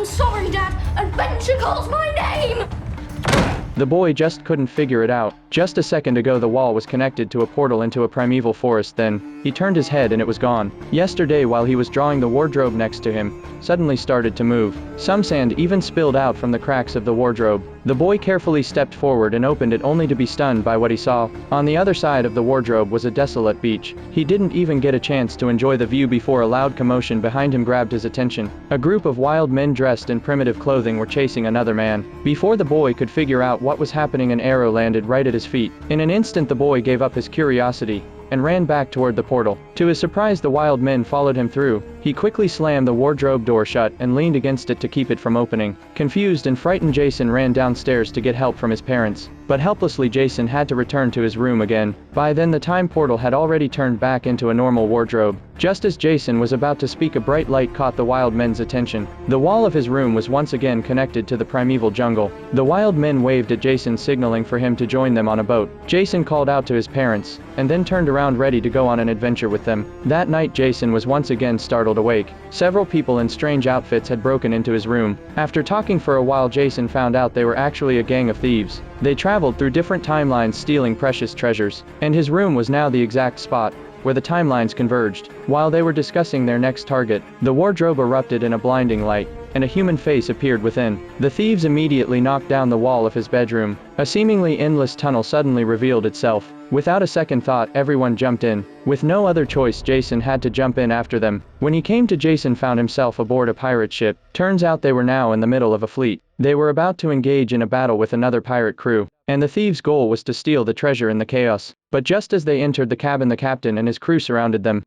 I'm sorry, Dad. Adventure calls my name! The boy just couldn't figure it out. Just a second ago the wall was connected to a portal into a primeval forest, then he turned his head and it was gone. Yesterday while he was drawing, the wardrobe next to him suddenly started to move. Some sand even spilled out from the cracks of the wardrobe. The boy carefully stepped forward and opened it, only to be stunned by what he saw. On the other side of the wardrobe was a desolate beach. He didn't even get a chance to enjoy the view before a loud commotion behind him grabbed his attention. A group of wild men dressed in primitive clothing were chasing another man. Before the boy could figure out what was happening, an arrow landed right at his feet. In an instant the boy gave up his curiosity and ran back toward the portal. To his surprise, the wild men followed him through. He quickly slammed the wardrobe door shut and leaned against it to keep it from opening. Confused and frightened, Jason ran downstairs to get help from his parents. But helplessly Jason had to return to his room again. By then the time portal had already turned back into a normal wardrobe. Just as Jason was about to speak, a bright light caught the wild men's attention. The wall of his room was once again connected to the primeval jungle. The wild men waved at Jason, signaling for him to join them on a boat. Jason called out to his parents, and then turned around ready to go on an adventure with them. That night Jason was once again startled awake. Several people in strange outfits had broken into his room. After talking for a while, Jason found out they were actually a gang of thieves. They traveled through different timelines stealing precious treasures, and his room was now the exact spot where the timelines converged. While they were discussing their next target, the wardrobe erupted in a blinding light, and a human face appeared within. The thieves immediately knocked down the wall of his bedroom. A seemingly endless tunnel suddenly revealed itself. Without a second thought, everyone jumped in. With no other choice, Jason had to jump in after them. When he came to, Jason found himself aboard a pirate ship. Turns out they were now in the middle of a fleet. They were about to engage in a battle with another pirate crew, and the thieves' goal was to steal the treasure in the chaos. But just as they entered the cabin, the captain and his crew surrounded them.